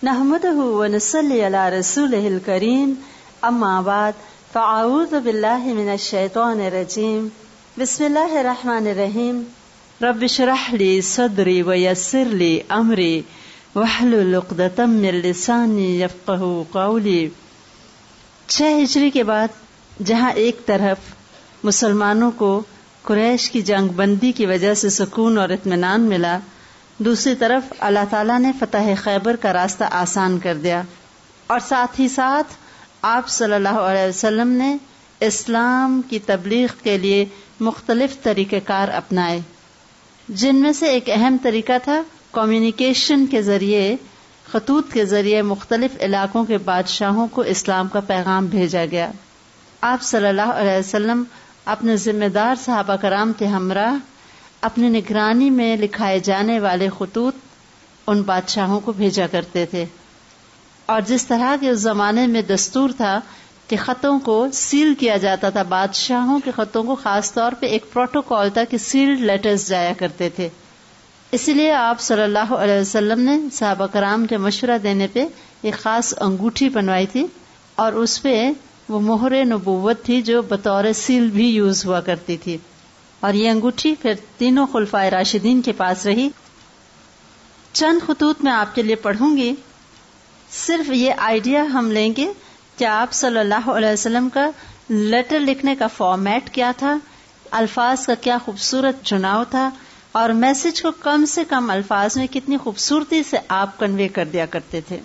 نحمده ونصلي على رسوله الكريم اما بعد فاعوذ بالله من الشيطان الرجيم بسم الله الرحمن الرحيم رب اشرح لي صدري ويسر لي امري واحلل عقدة من لساني يفقهوا قولي. 6 ہجری کے بعد جہاں ایک طرف مسلمانوں کو قریش کی جنگ بندی کی وجہ سے سکون اور اطمینان ملا، دوسری طرف اللہ تعالیٰ نے فتح خیبر کا راستہ آسان کر دیا، اور ساتھ ہی ساتھ آپ صلی اللہ علیہ وسلم نے اسلام کی تبلیغ کے لیے مختلف طریقہ کار اپنائے، جن میں سے ایک اہم طریقہ تھا کمیونیکیشن کے ذریعے، خطوط کے ذریعے مختلف علاقوں کے بادشاہوں کو اسلام کا پیغام بھیجا گیا. آپ صلی اللہ علیہ وسلم اپنے ذمہ دار صحابہ کرام کے ہمراہ اپنی نگرانی میں لکھائے جانے والے خطوط ان بادشاہوں کو بھیجا کرتے تھے. اور جس طرح کے اس زمانے میں دستور تھا کہ خطوں کو سیل کیا جاتا تھا، بادشاہوں کے خطوں کو خاص طور پہ ایک پروٹوکول تھا کہ سیلڈ لیٹرز جایا کرتے تھے. اسی لیے آپ صلی اللہ علیہ وسلم نے صحابہ کرام کے مشورہ دینے پہ ایک خاص انگوٹھی بنوائی تھی، اور اس پہ وہ مہر نبوت تھی جو بطور سیل بھی یوز ہوا کرتی تھی. اور یہ انگوٹھی پھر تینوں خلفائے راشدین کے پاس رہی. چند خطوط میں آپ کے لیے پڑھوں گی. صرف یہ آئیڈیا ہم لیں گے کہ آپ صلی اللہ علیہ وسلم کا لیٹر لکھنے کا فارمیٹ کیا تھا، الفاظ کا کیا خوبصورت چناؤ تھا، اور میسج کو کم سے کم الفاظ میں کتنی خوبصورتی سے آپ کنوے کر دیا کرتے تھے.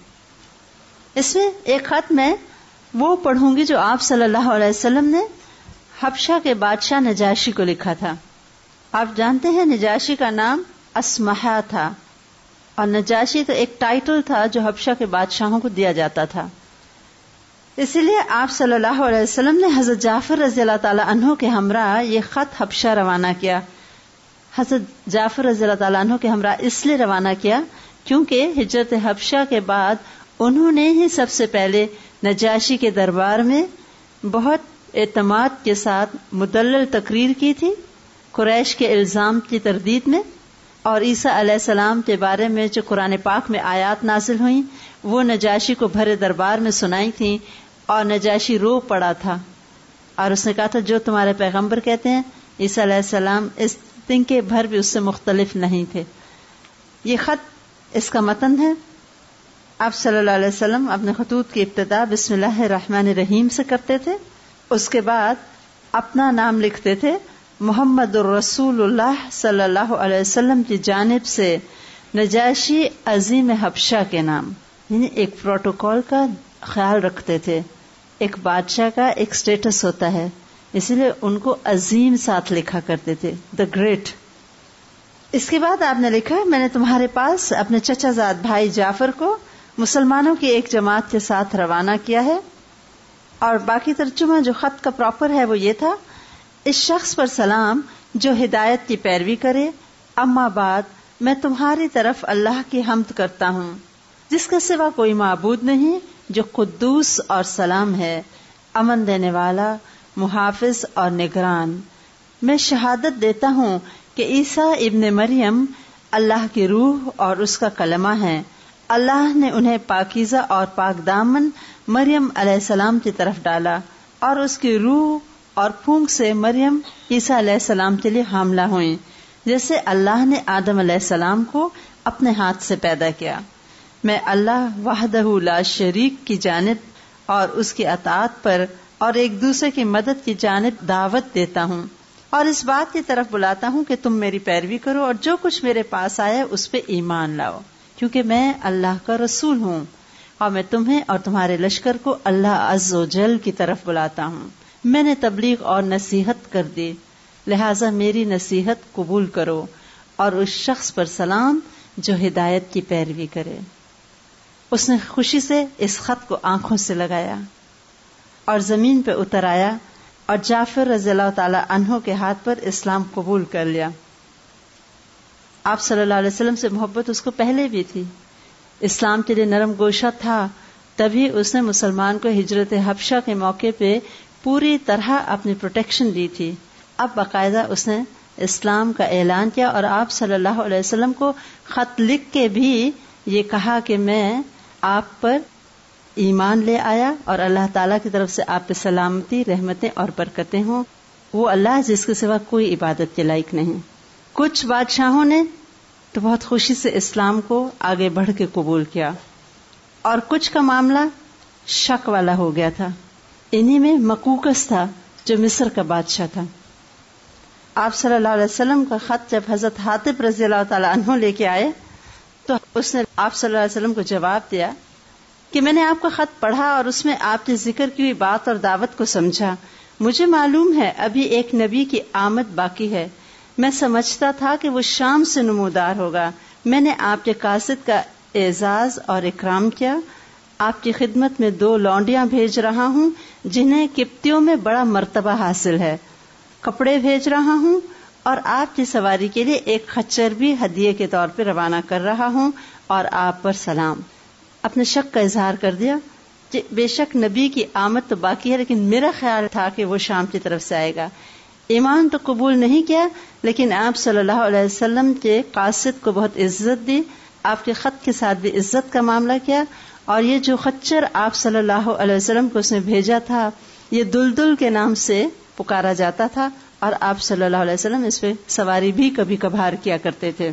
اس میں ایک خط میں وہ پڑھوں گی جو آپ صلی اللہ علیہ وسلم نے حبشہ کے بادشاہ نجاشی کو لکھا تھا. آپ جانتے ہیں نجاشی کا نام اسمحہ تھا، اور نجاشی تو ایک ٹائٹل تھا جو حبشہ کے بادشاہوں کو دیا جاتا تھا. اسی لیے آپ صلی اللہ علیہ وسلم نے حضرت جعفر رضی اللہ تعالی عنہ کے ہمراہ یہ خط حبشہ روانہ کیا. حضرت جعفر رضی اللہ تعالیٰ عنہ کے ہمراہ اس لیے روانہ کیا کیونکہ ہجرت حبشہ کے بعد انہوں نے ہی سب سے پہلے نجاشی کے دربار میں بہت اعتماد کے ساتھ مدلل تقریر کی تھی قریش کے الزام کی تردید میں، اور عیسیٰ علیہ السلام کے بارے میں جو قرآن پاک میں آیات نازل ہوئیں وہ نجاشی کو بھرے دربار میں سنائی تھیں، اور نجاشی رو پڑا تھا، اور اس نے کہا تھا جو تمہارے پیغمبر کہتے ہیں عیسیٰ علیہ السلام اس دن کے بھر بھی اس سے مختلف نہیں تھے. یہ خط اس کا متن ہے. آپ صلی اللہ علیہ وسلم اپنے خطوط کی ابتدا بسم اللہ الرحمن الرحیم سے کرتے تھے، اس کے بعد اپنا نام لکھتے تھے محمد الرسول اللہ صلی اللہ علیہ وسلم کی جانب سے نجاشی عظیم حبشہ کے نام، یعنی ایک پروٹوکول کا خیال رکھتے تھے. ایک بادشاہ کا ایک سٹیٹس ہوتا ہے، اسی لیے ان کو عظیم ساتھ لکھا کرتے تھے، دا گریٹ. اس کے بعد آپ نے لکھا میں نے تمہارے پاس اپنے چچا زاد بھائی جعفر کو مسلمانوں کی ایک جماعت کے ساتھ روانہ کیا ہے. اور باقی ترجمہ جو خط کا پراپر ہے وہ یہ تھا، اس شخص پر سلام جو ہدایت کی پیروی کرے، اما بعد میں تمہاری طرف اللہ کی حمد کرتا ہوں جس کا سوا کوئی معبود نہیں، جو قدوس اور سلام ہے، امن دینے والا، محافظ اور نگران. میں شہادت دیتا ہوں کہ عیسیٰ ابن مریم اللہ کی روح اور اس کا کلمہ ہے. اللہ نے انہیں پاکیزہ اور پاک دامن مریم علیہ السلام کی طرف ڈالا، اور اس کی روح اور پھونک سے مریم عیسیٰ علیہ السلام کے لیے حاملہ ہوئیں، جیسے اللہ نے آدم علیہ السلام کو اپنے ہاتھ سے پیدا کیا. میں اللہ وحدہ لا شریک کی جانب اور اس کی اطاعت پر اور ایک دوسرے کی مدد کی جانب دعوت دیتا ہوں، اور اس بات کی طرف بلاتا ہوں کہ تم میری پیروی کرو اور جو کچھ میرے پاس آئے اس پہ ایمان لاؤ، کیونکہ میں اللہ کا رسول ہوں، اور میں تمہیں اور تمہارے لشکر کو اللہ عز و جل کی طرف بلاتا ہوں. میں نے تبلیغ اور نصیحت کر دی، لہٰذا میری نصیحت قبول کرو، اور اس شخص پر سلام جو ہدایت کی پیروی کرے. اس نے خوشی سے اس خط کو آنکھوں سے لگایا اور زمین پہ اتر آیا، اور جعفر رضی اللہ تعالی عنہ کے ہاتھ پر اسلام قبول کر لیا. آپ صلی اللہ علیہ وسلم سے محبت اس کو پہلے بھی تھی، اسلام کے لیے نرم گوشہ تھا، تبھی اس نے مسلمان کو ہجرت حبشہ کے موقع پہ پوری طرح اپنی پروٹیکشن دی تھی. اب باقاعدہ اس نے اسلام کا اعلان کیا، اور آپ صلی اللہ علیہ وسلم کو خط لکھ کے بھی یہ کہا کہ میں آپ پر ایمان لے آیا اور اللہ تعالیٰ کی طرف سے آپ پہ سلامتی، رحمتیں اور برکتیں ہوں. وہ اللہ جس کے سوا کوئی عبادت کے لائق نہیں. کچھ بادشاہوں نے تو بہت خوشی سے اسلام کو آگے بڑھ کے قبول کیا، اور کچھ کا معاملہ شک والا ہو گیا تھا. انہی میں مقوقس تھا جو مصر کا بادشاہ تھا. آپ صلی اللہ علیہ وسلم کا خط جب حضرت حاطب رضی اللہ تعالیٰ عنہ لے کے آئے تو اس نے آپ صلی اللہ علیہ وسلم کو جواب دیا کہ میں نے آپ کا خط پڑھا اور اس میں آپ نے ذکر کی ہوئی بات اور دعوت کو سمجھا. مجھے معلوم ہے ابھی ایک نبی کی آمد باقی ہے. میں سمجھتا تھا کہ وہ شام سے نمودار ہوگا. میں نے آپ کے قاصد کا اعزاز اور اکرام کیا. آپ کی خدمت میں 2 لونڈیاں بھیج رہا ہوں جنہیں قبطیوں میں بڑا مرتبہ حاصل ہے. کپڑے بھیج رہا ہوں اور آپ کی سواری کے لیے ایک خچر بھی ہدیے کے طور پہ روانہ کر رہا ہوں، اور آپ پر سلام. اپنے شک کا اظہار کر دیا کہ بے شک نبی کی آمد تو باقی ہے، لیکن میرا خیال تھا کہ وہ شام کی طرف سے آئے گا. ایمان تو قبول نہیں کیا، لیکن آپ صلی اللہ علیہ وسلم کے قاصد کو بہت عزت دی. آپ کے خط کے ساتھ بھی عزت کا معاملہ کیا، اور یہ جو خچر آپ صلی اللہ علیہ وسلم کو اس نے بھیجا تھا یہ دلدل کے نام سے پکارا جاتا تھا، اور آپ صلی اللہ علیہ وسلم اس پہ سواری بھی کبھی کبھار کیا کرتے تھے.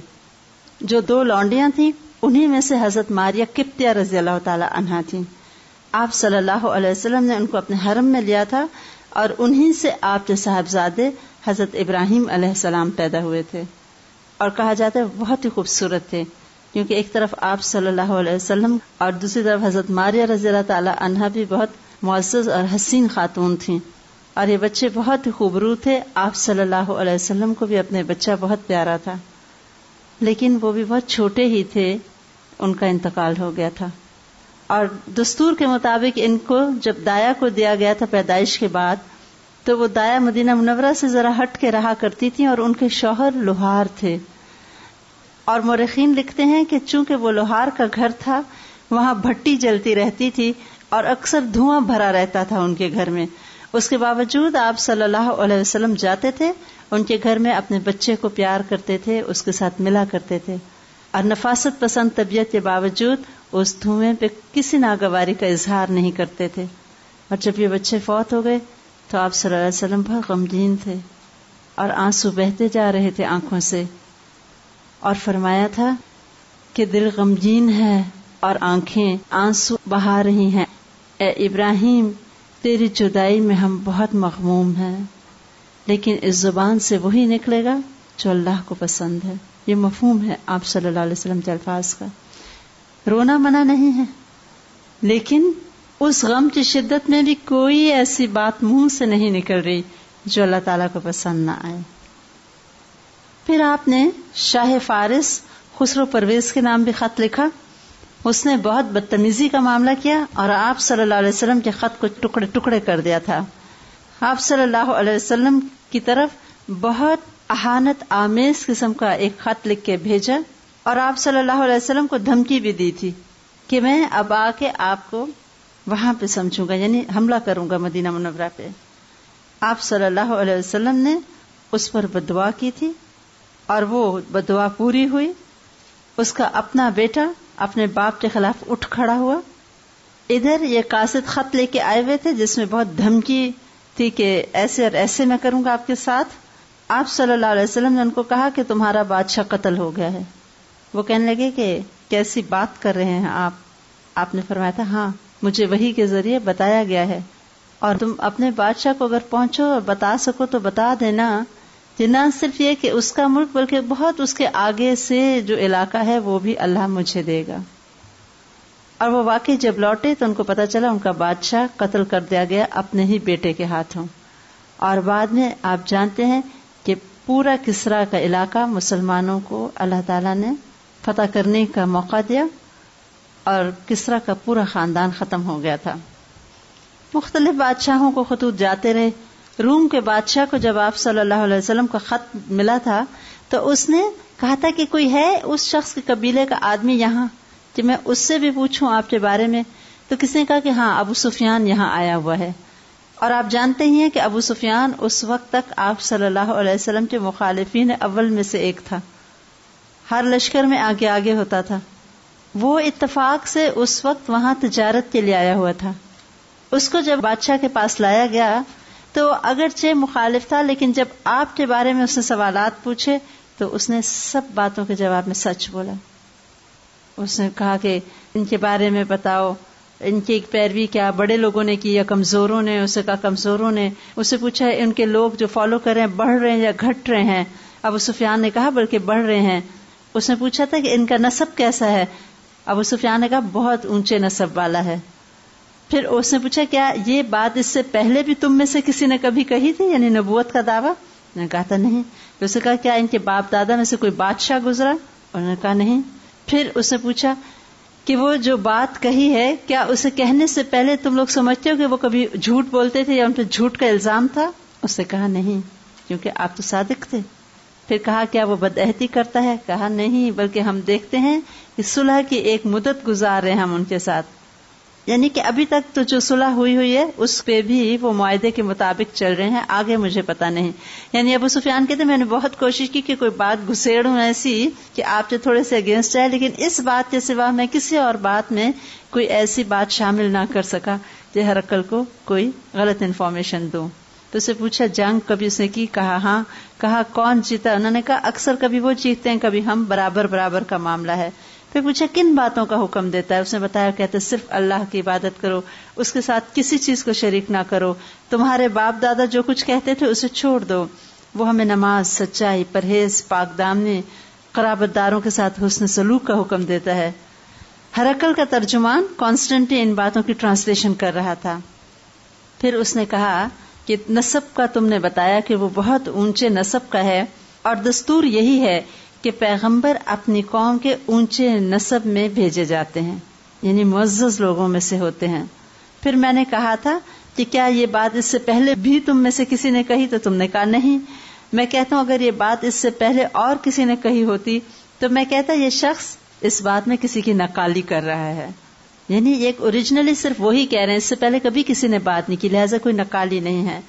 جو 2 لونڈیاں تھیں انہی میں سے حضرت ماریہ قبطیہ رضی اللہ تعالی عنہا تھیں. آپ صلی اللہ علیہ وسلم نے ان کو اپنے حرم میں لیا تھا، اور انہی سے آپ کے صاحبزادے حضرت ابراہیم علیہ السلام پیدا ہوئے تھے. اور کہا جاتا ہے بہت ہی خوبصورت تھے، کیونکہ ایک طرف آپ صلی اللہ علیہ وسلم اور دوسری طرف حضرت ماریہ رضی اللہ تعالی عنہا بھی بہت معزز اور حسین خاتون تھیں. اور یہ بچے بہت ہی خوبرو تھے. آپ صلی اللہ علیہ وسلم کو بھی اپنے بچہ بہت پیارا تھا، لیکن وہ بھی بہت چھوٹے ہی تھے، ان کا انتقال ہو گیا تھا. اور دستور کے مطابق ان کو جب دایا کو دیا گیا تھا پیدائش کے بعد، تو وہ دایا مدینہ منورہ سے ذرا ہٹ کے رہا کرتی تھی، اور ان کے شوہر لوہار تھے. اور مورخین لکھتے ہیں کہ چونکہ وہ لوہار کا گھر تھا، وہاں بھٹی جلتی رہتی تھی اور اکثر دھواں بھرا رہتا تھا ان کے گھر میں. اس کے باوجود آپ صلی اللہ علیہ وسلم جاتے تھے ان کے گھر میں، اپنے بچے کو پیار کرتے تھے، اس کے ساتھ ملا کرتے تھے، اور نفاست پسند طبیعت کے باوجود اس دھوئیں پہ کسی ناگواری کا اظہار نہیں کرتے تھے. اور جب یہ بچے فوت ہو گئے تو آپ صلی اللہ علیہ وسلم بہت غمگین تھے، اور آنسو بہتے جا رہے تھے آنکھوں سے، اور فرمایا تھا کہ دل غمگین ہے اور آنکھیں آنسو بہا رہی ہیں. اے ابراہیم، تیری جدائی میں ہم بہت مغموم ہیں، لیکن اس زبان سے وہی نکلے گا جو اللہ کو پسند ہے. یہ مفہوم ہے آپ صلی اللہ علیہ وسلم کے الفاظ کا. رونا منع نہیں ہے، لیکن اس غم کی شدت میں بھی کوئی ایسی بات منہ سے نہیں نکل رہی جو اللہ تعالیٰ کو پسند نہ آئے. پھر آپ نے شاہ فارس خسرو پرویز کے نام بھی خط لکھا. اس نے بہت بدتمیزی کا معاملہ کیا اور آپ صلی اللہ علیہ وسلم کے خط کو ٹکڑے ٹکڑے کر دیا تھا. آپ صلی اللہ علیہ وسلم کی طرف بہت اہانت آمیز قسم کا ایک خط لکھ کے بھیجا، اور آپ صلی اللہ علیہ وسلم کو دھمکی بھی دی تھی کہ میں اب آ کے آپ کو وہاں پہ سمجھوں گا، یعنی حملہ کروں گا مدینہ منورہ پہ. آپ صلی اللہ علیہ وسلم نے اس پر بددعا کی تھی، اور وہ بددعا پوری ہوئی. اس کا اپنا بیٹا اپنے باپ کے خلاف اٹھ کھڑا ہوا. ادھر یہ قاصد خط لے کے آئے ہوئے تھے جس میں بہت دھمکی تھی کہ ایسے اور ایسے میں کروں گا آپ کے ساتھ. آپ صلی اللہ علیہ وسلم نے ان کو کہا کہ تمہارا بادشاہ قتل ہو گیا ہے. وہ کہنے لگے کہ کیسی بات کر رہے ہیں آپ. آپ نے فرمایا تھا ہاں مجھے وحی کے ذریعے بتایا گیا ہے، اور تم اپنے بادشاہ کو اگر پہنچو اور بتا سکو تو بتا دینا کہ نہ صرف یہ کہ اس کا ملک بلکہ بہت اس کے آگے سے جو علاقہ ہے وہ بھی اللہ مجھے دے گا. اور وہ واقعی جب لوٹے تو ان کو پتا چلا ان کا بادشاہ قتل کر دیا گیا اپنے ہی بیٹے کے ہاتھوں. اور بعد میں آپ جانتے ہیں کہ پورا کسرا کا علاقہ مسلمانوں کو اللہ تعالیٰ نے فتح کرنے کا موقع دیا، اور کسرا کا پورا خاندان ختم ہو گیا تھا. مختلف بادشاہوں کو خطوط جاتے رہے. روم کے بادشاہ کو جب آپ صلی اللہ علیہ وسلم کا خط ملا تھا تو اس نے کہا تھا کہ کوئی ہے اس شخص کے قبیلے کا آدمی یہاں کہ میں اس سے بھی پوچھوں آپ کے بارے میں. تو کسی نے کہا کہ ہاں ابو سفیان یہاں آیا ہوا ہے. اور آپ جانتے ہی ہیں کہ ابو سفیان اس وقت تک آپ صلی اللہ علیہ وسلم کے مخالفین اول میں سے ایک تھا. ہر لشکر میں آگے آگے ہوتا تھا، وہ اتفاق سے اس وقت وہاں تجارت کے لیے آیا ہوا تھا. اس کو جب بادشاہ کے پاس لایا گیا تو اگرچہ مخالف تھا، لیکن جب آپ کے بارے میں اس نے سوالات پوچھے تو اس نے سب باتوں کے جواب میں سچ بولا. اس نے کہا کہ ان کے بارے میں بتاؤ، ان کی پیروی کیا بڑے لوگوں نے کی یا کمزوروں نے؟ اسے کہا کمزوروں نے. اسے پوچھا ان کے لوگ جو فالو کر رہے ہیں بڑھ رہے ہیں یا گھٹ رہے ہیں؟ ابو سفیان نے کہا بلکہ بڑھ رہے ہیں. اس نے پوچھا تھا کہ ان کا نسب کیسا ہے؟ ابو سفیان نے کہا بہت اونچے نسب والا ہے. پھر اس نے پوچھا کیا یہ بات اس سے پہلے بھی تم میں سے کسی نے کبھی کہی تھی، یعنی نبوت کا دعویٰ؟ نے کہا تھا نہیں. پھر اس نے کہا کیا ان کے باپ دادا میں سے کوئی بادشاہ گزرا؟ انہوں نے کہا نہیں. پھر اس نے پوچھا کہ وہ جو بات کہی ہے کیا اسے کہنے سے پہلے تم لوگ سمجھتے ہو کہ وہ کبھی جھوٹ بولتے تھے یا ان پہ جھوٹ کا الزام تھا؟ اس نے کہا نہیں، کیونکہ آپ تو صادق تھے. پھر کہا کیا وہ بدعہدی کرتا ہے؟ کہا نہیں، بلکہ ہم دیکھتے ہیں کہ صلح کی ایک مدت گزار رہے ہیں ہم ان کے ساتھ، یعنی کہ ابھی تک تو جو صلح ہوئی ہے اس پہ بھی وہ معاہدے کے مطابق چل رہے ہیں، آگے مجھے پتا نہیں. یعنی ابو سفیان کہتے میں نے بہت کوشش کی کہ کوئی بات گھسیڑوں ایسی کہ آپ جو تھوڑے سے اگینسٹ آئے، لیکن اس بات کے سوا میں کسی اور بات میں کوئی ایسی بات شامل نہ کر سکا کہ ہرقل کو کوئی غلط انفارمیشن دوں. تو اسے پوچھا جنگ کبھی اس نے کی؟ کہا ہاں. کہا کون جیتا؟ انہوں نے کہا اکثر کبھی وہ جیتتے ہیں کبھی ہم، برابر برابر کا معاملہ ہے. پھر پوچھا کن باتوں کا حکم دیتا ہے؟ اس نے بتایا کہتے صرف اللہ کی عبادت کرو، اس کے ساتھ کسی چیز کو شریک نہ کرو، تمہارے باپ دادا جو کچھ کہتے تھے اسے چھوڑ دو. وہ ہمیں نماز، سچائی، پرہیز، پاک دامنی، قرابت داروں کے ساتھ حسن سلوک کا حکم دیتا ہے. ہرقل کا ترجمان کانسٹنٹلی ان باتوں کی ٹرانسلیشن کر رہا تھا. پھر اس نے کہا کہ نسب کا تم نے بتایا کہ وہ بہت اونچے نسب کا ہے، اور دستور یہی ہے کہ پیغمبر اپنی قوم کے اونچے نسب میں بھیجے جاتے ہیں، یعنی معزز لوگوں میں سے ہوتے ہیں. پھر میں نے کہا تھا کہ کیا یہ بات اس سے پہلے بھی تم میں سے کسی نے کہی؟ تو تم نے کہا نہیں. میں کہتا ہوں اگر یہ بات اس سے پہلے اور کسی نے کہی ہوتی تو میں کہتا یہ شخص اس بات میں کسی کی نقالی کر رہا ہے، یعنی ایک اوریجنلی صرف وہی کہہ رہے ہیں، اس سے پہلے کبھی کسی نے بات نہیں کی، لہٰذا کوئی نقالی نہیں ہے.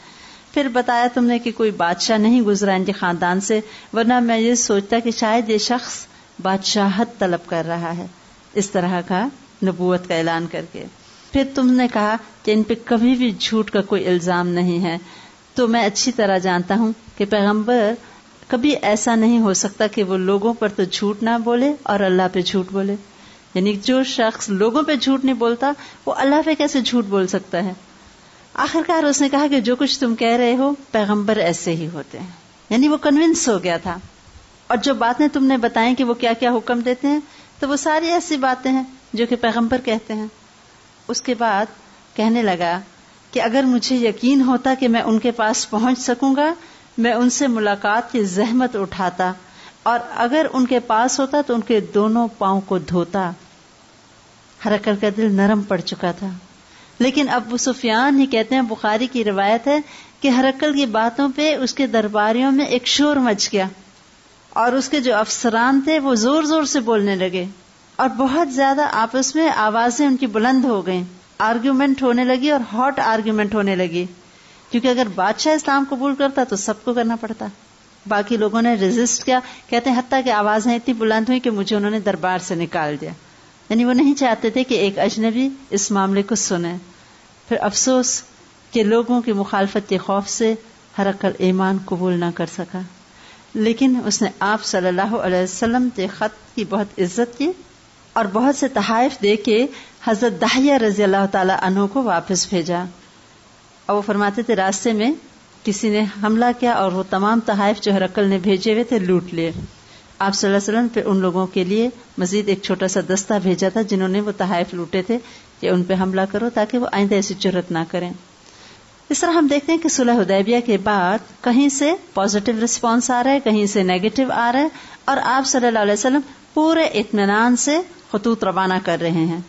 پھر بتایا تم نے کہ کوئی بادشاہ نہیں گزرا ان کے خاندان سے، ورنہ میں یہ سوچتا کہ شاید یہ شخص بادشاہت طلب کر رہا ہے، اس طرح کا نبوت کا اعلان کر کے. پھر تم نے کہا کہ ان پہ کبھی بھی جھوٹ کا کوئی الزام نہیں ہے. تو میں اچھی طرح جانتا ہوں کہ پیغمبر کبھی ایسا نہیں ہو سکتا کہ وہ لوگوں پر تو جھوٹ نہ بولے اور اللہ پہ جھوٹ بولے. یعنی جو شخص لوگوں پہ جھوٹ نہیں بولتا وہ اللہ پہ کیسے جھوٹ بول سکتا ہے؟ آخرکار اس نے کہا کہ جو کچھ تم کہہ رہے ہو پیغمبر ایسے ہی ہوتے ہیں، یعنی وہ کنونس ہو گیا تھا. اور جو باتیں تم نے بتائیں کہ وہ کیا کیا حکم دیتے ہیں تو وہ ساری ایسی باتیں ہیں جو کہ پیغمبر کہتے ہیں. اس کے بعد کہنے لگا کہ اگر مجھے یقین ہوتا کہ میں ان کے پاس پہنچ سکوں گا میں ان سے ملاقات کی زحمت اٹھاتا، اور اگر ان کے پاس ہوتا تو ان کے دونوں پاؤں کو دھوتا. ہرقل کا دل نرم پڑ چکا تھا. لیکن ابو سفیان ہی کہتے ہیں، بخاری کی روایت ہے کہ ہرقل کی باتوں پہ اس کے درباریوں میں ایک شور مچ گیا، اور اس کے جو افسران تھے وہ زور زور سے بولنے لگے، اور بہت زیادہ آپس میں آوازیں ان کی بلند ہو گئیں، آرگیومنٹ ہونے لگی اور ہاٹ آرگیومنٹ ہونے لگی. کیونکہ اگر بادشاہ اسلام قبول کرتا تو سب کو کرنا پڑتا. باقی لوگوں نے ریزسٹ کیا، کہتے ہیں حتیٰ کہ آوازیں اتنی بلند ہوئی کہ مجھے انہوں نے دربار سے نکال دیا. یعنی وہ نہیں چاہتے تھے کہ ایک اجنبی اس معاملے کو سنے. پھر افسوس کہ لوگوں کی مخالفت کے خوف سے ہرقل ایمان قبول نہ کر سکا، لیکن اس نے آپ صلی اللہ علیہ وسلم کے خط کی بہت عزت کی اور بہت سے تحائف دے کے حضرت دحیہ رضی اللہ تعالی عنہ کو واپس بھیجا. اور وہ فرماتے تھے راستے میں کسی نے حملہ کیا اور وہ تمام تحائف جو ہرقل نے بھیجے ہوئے تھے لوٹ لیے. آپ صلی اللہ علیہ وسلم پھر ان لوگوں کے لیے مزید ایک چھوٹا سا دستہ بھیجا تھا جنہوں نے وہ تحائف لوٹے تھے کہ ان پہ حملہ کرو تاکہ وہ آئندہ ایسی جرات نہ کریں. اس طرح ہم دیکھتے ہیں کہ صلح حدیبیہ کے بعد کہیں سے پازیٹیو رسپانس آ رہا ہے، کہیں سے نیگیٹو آ رہا ہے، اور آپ صلی اللہ علیہ وسلم پورے اطمینان سے خطوط روانہ کر رہے ہیں.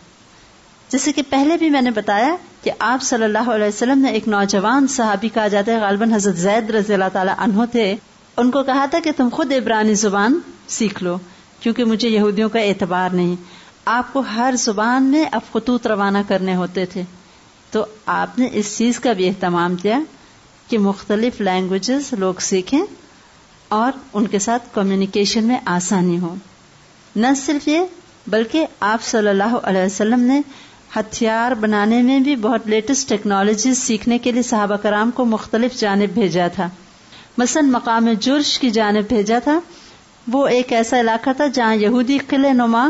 جیسے کہ پہلے بھی میں نے بتایا کہ آپ صلی اللہ علیہ وسلم نے ایک نوجوان صحابی کہا جاتا ہے، غالباً حضرت زید رضی اللہ تعالی عنہ تھے، ان کو کہا تھا کہ تم خود عبرانی زبان سیکھ لو کیونکہ مجھے یہودیوں کا اعتبار نہیں. آپ کو ہر زبان میں اب خطوط روانہ کرنے ہوتے تھے، تو آپ نے اس چیز کا بھی اہتمام کیا کہ مختلف لینگویجز لوگ سیکھیں اور ان کے ساتھ کمیونیکیشن میں آسانی ہو. نہ صرف یہ بلکہ آپ صلی اللہ علیہ وسلم نے ہتھیار بنانے میں بھی بہت لیٹسٹ ٹیکنالوجیز سیکھنے کے لیے صحابہ کرام کو مختلف جانب بھیجا تھا. مثلا مقام جرش کی جانب بھیجا تھا. وہ ایک ایسا علاقہ تھا جہاں یہودی قلعہ نما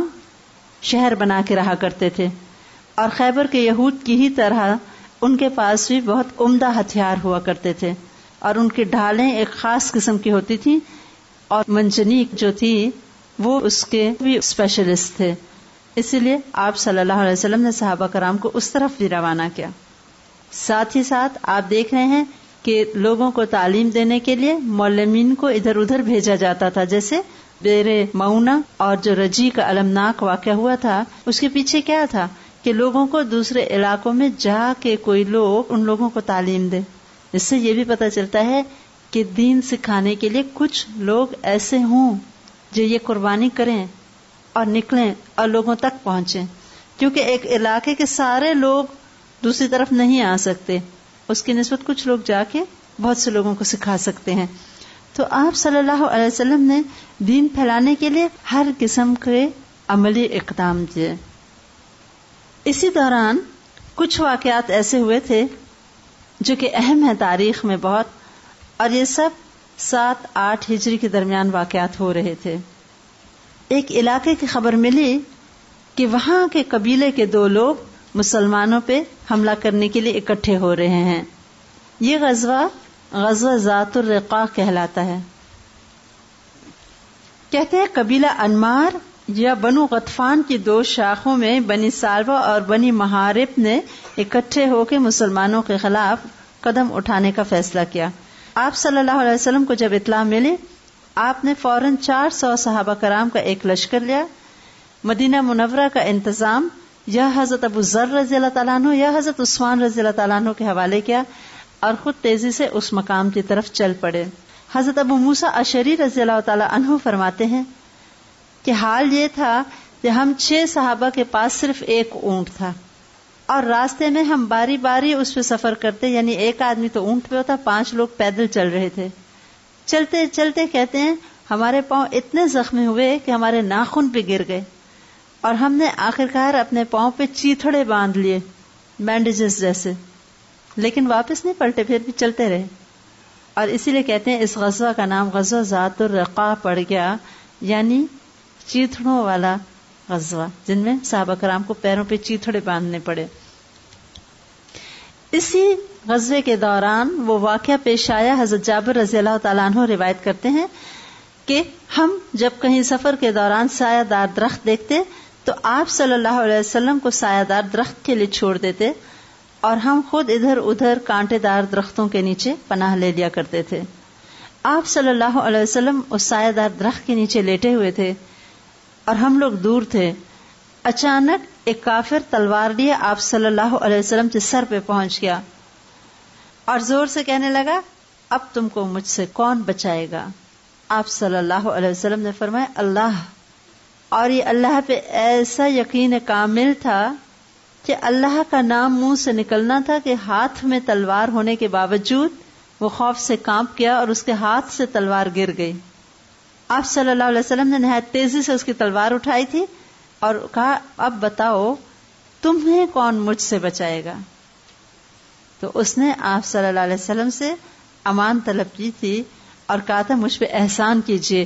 شہر بنا کے رہا کرتے تھے، اور خیبر کے یہود کی ہی طرح ان کے پاس بھی بہت عمدہ ہتھیار ہوا کرتے تھے، اور ان کی ڈھالیں ایک خاص قسم کی ہوتی تھی، اور منجنیق جو تھی وہ اس کے بھی اسپیشلسٹ تھے. اسی لیے آپ صلی اللہ علیہ وسلم نے صحابہ کرام کو اس طرف بھی روانہ کیا. ساتھ ہی ساتھ آپ دیکھ رہے ہیں کہ لوگوں کو تعلیم دینے کے لیے معلمین کو ادھر ادھر بھیجا جاتا تھا. جیسے بیر معونہ اور جو رجی کا المناک واقعہ ہوا تھا، اس کے پیچھے کیا تھا کہ لوگوں کو دوسرے علاقوں میں جا کے کوئی لوگ ان لوگوں کو تعلیم دے. اس سے یہ بھی پتہ چلتا ہے کہ دین سکھانے کے لیے کچھ لوگ ایسے ہوں جو یہ قربانی کریں اور نکلیں اور لوگوں تک پہنچیں، کیونکہ ایک علاقے کے سارے لوگ دوسری طرف نہیں آ سکتے، اس کی نسبت کچھ لوگ جا کے بہت سے لوگوں کو سکھا سکتے ہیں. تو آپ صلی اللہ علیہ وسلم نے دین پھیلانے کے لیے ہر قسم کے عملی اقدام کیے. اسی دوران کچھ واقعات ایسے ہوئے تھے جو کہ اہم ہیں تاریخ میں بہت، اور یہ سب 7-8 ہجری کے درمیان واقعات ہو رہے تھے. ایک علاقے کی خبر ملی کہ وہاں کے قبیلے کے 2 لوگ مسلمانوں پہ حملہ کرنے کے لیے اکٹھے ہو رہے ہیں. یہ غزوہ ذات الرقاع کہلاتا ہے. کہتے ہیں قبیلہ انمار یا بنو غطفان کی 2 شاخوں میں بنی سالبہ اور بنی محارب نے اکٹھے ہو کے مسلمانوں کے خلاف قدم اٹھانے کا فیصلہ کیا. آپ صلی اللہ علیہ وسلم کو جب اطلاع ملی، آپ نے فوراً 400 صحابہ کرام کا ایک لشکر لیا. مدینہ منورہ کا انتظام یا حضرت ابو ذر رضی اللہ تعالیٰ عنہ یا حضرت عثمان رضی اللہ تعالیٰ عنہ کے حوالے کیا اور خود تیزی سے اس مقام کی طرف چل پڑے. حضرت ابو موسیٰ اشعری رضی اللہ تعالیٰ عنہ فرماتے ہیں کہ حال یہ تھا کہ ہم 6 صحابہ کے پاس صرف ایک اونٹ تھا، اور راستے میں ہم باری باری اس پہ سفر کرتے، یعنی ایک آدمی تو اونٹ پہ ہوتا، 5 لوگ پیدل چل رہے تھے. چلتے چلتے کہتے ہیں ہمارے پاؤں اتنے زخمی ہوئے کہ ہمارے ناخن پہ گر گئے، اور ہم نے آخرکار اپنے پاؤں پہ چیتھڑے باندھ لیے، بینڈیجز جیسے، لیکن واپس نہیں پلٹے، پھر بھی چلتے رہے. اور اسی لیے کہتے ہیں اس غزوہ کا نام غزوہ ذات الرقاع پڑ گیا، یعنی چیتھڑوں والا غزوہ، جن میں صحابہ کرام کو پیروں پہ چیتھڑے باندھنے پڑے. اسی غزوے کے دوران وہ واقعہ پیش آیا. حضرت جابر رضی اللہ تعالیٰ عنہ روایت کرتے ہیں کہ ہم جب کہیں سفر کے دوران سایہ دار درخت دیکھتے تو آپ صلی اللہ علیہ وسلم کو سایہ دار درخت کے لیے چھوڑ دیتے، اور ہم خود ادھر ادھر کانٹے دار درختوں کے نیچے پناہ لے لیا کرتے تھے. آپ صلی اللہ علیہ وسلم اس سایہ دار درخت کے نیچے لیٹے ہوئے تھے اور ہم لوگ دور تھے. اچانک ایک کافر تلوار لیے آپ صلی اللہ علیہ وسلم کے سر پہ پہنچ گیا اور زور سے کہنے لگا، اب تم کو مجھ سے کون بچائے گا؟ آپ صلی اللہ علیہ وسلم نے فرمایا، اللہ. اور یہ اللہ پہ ایسا یقین کامل تھا کہ اللہ کا نام منہ سے نکلنا تھا کہ ہاتھ میں تلوار ہونے کے باوجود وہ خوف سے کانپ گیا اور اس کے ہاتھ سے تلوار گر گئی. آپ صلی اللہ علیہ وسلم نے نہایت تیزی سے اس کی تلوار اٹھائی تھی اور کہا، اب بتاؤ تمہیں کون مجھ سے بچائے گا؟ تو اس نے آپ صلی اللہ علیہ وسلم سے امان طلب کی تھی اور کہا تھا مجھ پہ احسان کیجیے.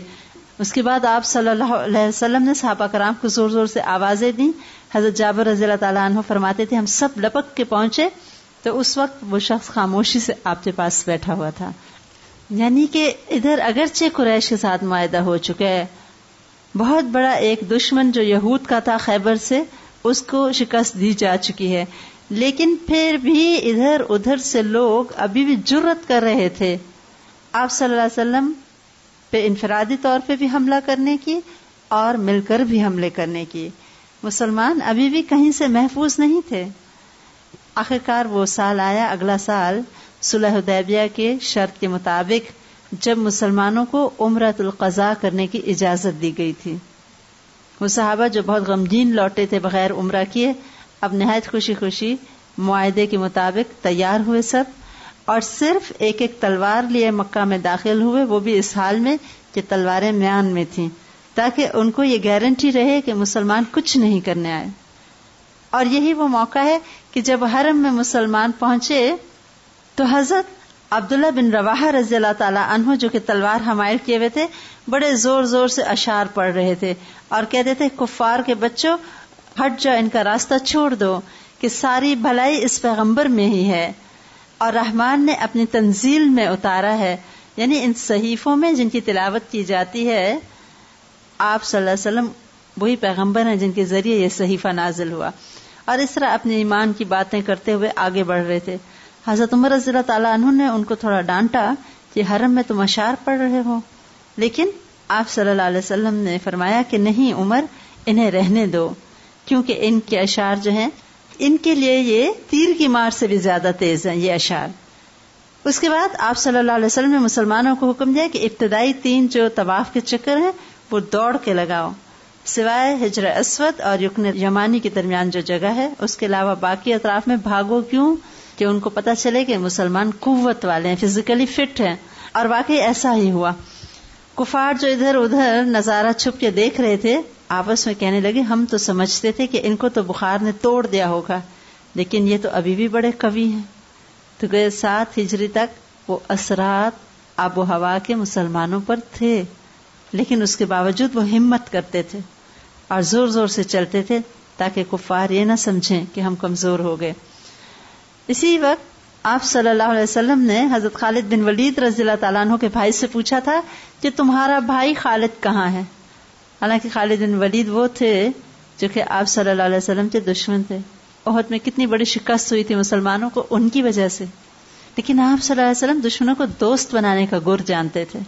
اس کے بعد آپ صلی اللہ علیہ وسلم نے صحابہ کرام کو زور زور سے آوازیں دیں. حضرت جابر رضی اللہ تعالیٰ عنہ فرماتے تھے ہم سب لپک کے پہنچے تو اس وقت وہ شخص خاموشی سے آپ کے پاس بیٹھا ہوا تھا. یعنی کہ ادھر اگرچہ قریش کے ساتھ معاہدہ ہو چکا ہے، بہت بڑا ایک دشمن جو یہود کا تھا خیبر سے، اس کو شکست دی جا چکی ہے، لیکن پھر بھی ادھر ادھر سے لوگ ابھی بھی جرأت کر رہے تھے آپ صلی اللہ علیہ وسلم پہ انفرادی طور پہ بھی حملہ کرنے کی اور مل کر بھی حملے کرنے کی. مسلمان ابھی بھی کہیں سے محفوظ نہیں تھے. آخرکار وہ سال آیا، اگلا سال صلح حدیبیہ کے شرط کے مطابق، جب مسلمانوں کو عمرۃ القضاء کرنے کی اجازت دی گئی تھی. وہ صحابہ جو بہت غمگین لوٹے تھے بغیر عمرہ کیے، اب نہایت خوشی خوشی معاہدے کے مطابق تیار ہوئے سب، اور صرف ایک ایک تلوار لیے مکہ میں داخل ہوئے، وہ بھی اس حال میں کہ تلواریں میان میں تھیں. تاکہ ان کو یہ گارنٹی رہے کہ مسلمان کچھ نہیں کرنے آئے. اور یہی وہ موقع ہے کہ جب حرم میں مسلمان پہنچے تو حضرت عبداللہ بن رواحہ رضی اللہ تعالیٰ عنہ جو کہ تلوار حمائل کیے ہوئے تھے بڑے زور زور سے اشعار پڑھ رہے تھے اور کہتے تھے کفار کے بچوں ہٹ جاؤ، ان کا راستہ چھوڑ دو کہ ساری بھلائی اس پیغمبر میں ہی ہے اور رحمان نے اپنی تنزیل میں اتارا ہے. یعنی ان صحیفوں میں جن کی تلاوت کی جاتی ہے آپ صلی اللہ علیہ وسلم وہی پیغمبر ہیں جن کے ذریعے یہ صحیفہ نازل ہوا. اور اس طرح اپنے ایمان کی باتیں کرتے ہوئے آگے بڑھ رہے تھے. حضرت عمر رضی اللہ تعالیٰ عنہ نے ان کو تھوڑا ڈانٹا کہ حرم میں تم اشعار پڑھ رہے ہو، لیکن آپ صلی اللہ علیہ وسلم نے فرمایا کہ نہیں عمر، انہیں رہنے دو، کیونکہ ان کے اشعار جو ہیں ان کے لیے یہ تیر کی مار سے بھی زیادہ تیز ہیں یہ اشعار. اس کے بعد آپ صلی اللہ علیہ وسلم نے مسلمانوں کو حکم دیا کہ ابتدائی 3 جو طواف کے چکر ہیں وہ دوڑ کے لگاؤ، سوائے حجر اسود اور رکن یمانی کے درمیان جو جگہ ہے اس کے علاوہ باقی اطراف میں بھاگو. کیوں؟ کہ ان کو پتہ چلے کہ مسلمان قوت والے ہیں، فزیکلی فٹ ہیں. اور واقعی ایسا ہی ہوا. کفار جو ادھر ادھر نظارہ چھپ کے دیکھ رہے تھے آپس میں کہنے لگے ہم تو سمجھتے تھے کہ ان کو تو بخار نے توڑ دیا ہوگا، لیکن یہ تو ابھی بھی بڑے قوی ہیں. تو گئے 7 ہجری تک وہ اثرات آب و ہوا کے مسلمانوں پر تھے، لیکن اس کے باوجود وہ ہمت کرتے تھے اور زور زور سے چلتے تھے تاکہ کفار یہ نہ سمجھیں کہ ہم کمزور ہو گئے. اسی وقت آپ صلی اللہ علیہ وسلم نے حضرت خالد بن ولید رضی اللہ تعالیٰ عنہ کے بھائی سے پوچھا تھا کہ تمہارا بھائی خالد کہاں ہے؟ حالانکہ خالد بن ولید وہ تھے جو کہ آپ صلی اللہ علیہ وسلم کے دشمن تھے. احد میں کتنی بڑی شکست ہوئی تھی مسلمانوں کو ان کی وجہ سے، لیکن آپ صلی اللہ علیہ وسلم دشمنوں کو دوست بنانے کا گر جانتے تھے.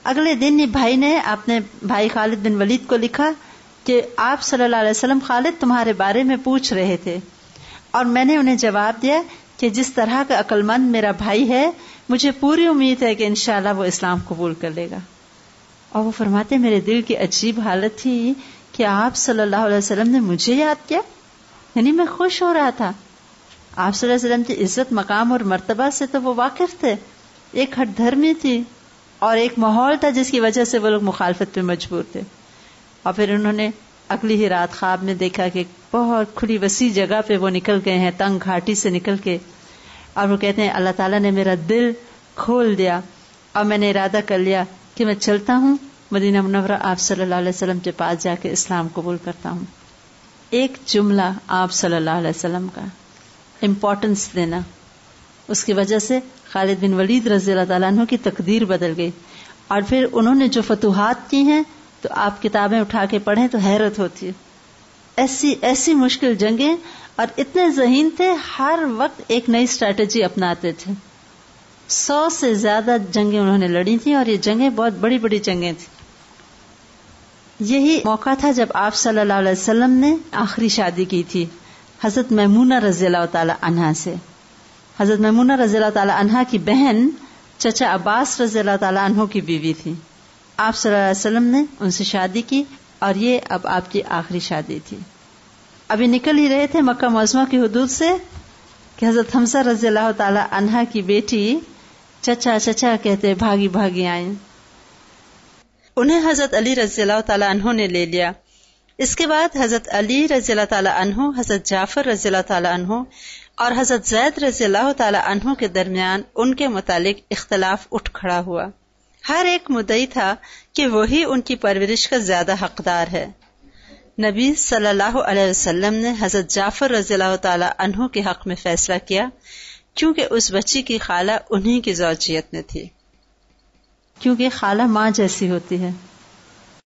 اگلے دن یہ بھائی نے اپنے بھائی خالد بن ولید کو لکھا کہ آپ صلی اللہ علیہ وسلم خالد تمہارے بارے میں پوچھ رہے تھے اور میں نے انہیں جواب دیا کہ جس طرح کا عقل مند میرا بھائی ہے مجھے پوری امید ہے کہ انشاءاللہ وہ اسلام قبول کر لے گا. اور وہ فرماتے میرے دل کی عجیب حالت تھی کہ آپ صلی اللہ علیہ وسلم نے مجھے یاد کیا، یعنی میں خوش ہو رہا تھا. آپ صلی اللہ علیہ وسلم کی عزت مقام اور مرتبہ سے تو وہ واقف تھے. ایک ہٹ دھرمی تھی اور ایک ماحول تھا جس کی وجہ سے وہ لوگ مخالفت پہ مجبور تھے. اور پھر انہوں نے اگلی ہی رات خواب میں دیکھا کہ بہت کھلی وسیع جگہ پہ وہ نکل گئے ہیں، تنگ گھاٹی سے نکل کے، اور وہ کہتے ہیں اللہ تعالیٰ نے میرا دل کھول دیا اور میں نے ارادہ کر لیا کہ میں چلتا ہوں مدینہ منورہ آپ صلی اللہ علیہ وسلم کے پاس جا کے اسلام قبول کرتا ہوں. ایک جملہ آپ صلی اللہ علیہ وسلم کا امپورٹنس دینا، اس کی وجہ سے خالد بن ولید رضی اللہ تعالیٰ عنہ کی تقدیر بدل گئی. اور پھر انہوں نے جو فتوحات کی ہیں تو آپ کتابیں اٹھا کے پڑھیں تو حیرت ہوتی ہے. ایسی مشکل جنگیں، اور اتنے ذہین تھے، ہر وقت ایک نئی اسٹریٹجی اپناتے تھے. 100 سے زیادہ جنگیں انہوں نے لڑی تھیں اور یہ جنگیں بہت بڑی بڑی جنگیں تھیں. یہی موقع تھا جب آپ صلی اللہ علیہ وسلم نے آخری شادی کی تھی حضرت میمونہ رضی اللہ تعالی عنہا سے. حضرت میمونہ رضی اللہ تعالی عنہا کی بہن چچا عباس رضی اللہ تعالی عنہ کی بیوی تھی. آپ صلی اللہ علیہ وسلم نے ان سے شادی کی اور یہ اب آپ کی آخری شادی تھی. ابھی نکل ہی رہے تھے مکہ معظمہ کی حدود سے کہ حضرت حمزہ رضی اللہ تعالی عنہا کی بیٹی چچا چچا کہتے بھاگی بھاگی آئیں. انہیں حضرت علی رضی اللہ تعالی عنہ نے لے لیا. اس کے بعد حضرت علی رضی اللہ تعالی عنہ، حضرت جعفر رضی اللہ تعالی عنہ اور حضرت زید رضی اللہ تعالی عنہ کے درمیان ان کے متعلق اختلاف اٹھ کھڑا ہوا. ہر ایک مدعی تھا کہ وہی ان کی پرورش کا زیادہ حقدار ہے. نبی صلی اللہ علیہ وسلم نے حضرت جعفر رضی اللہ تعالی عنہ کے حق میں فیصلہ کیا کیونکہ اس بچی کی خالہ انہی کی زوجیت میں تھی، کیونکہ خالہ ماں جیسی ہوتی ہے.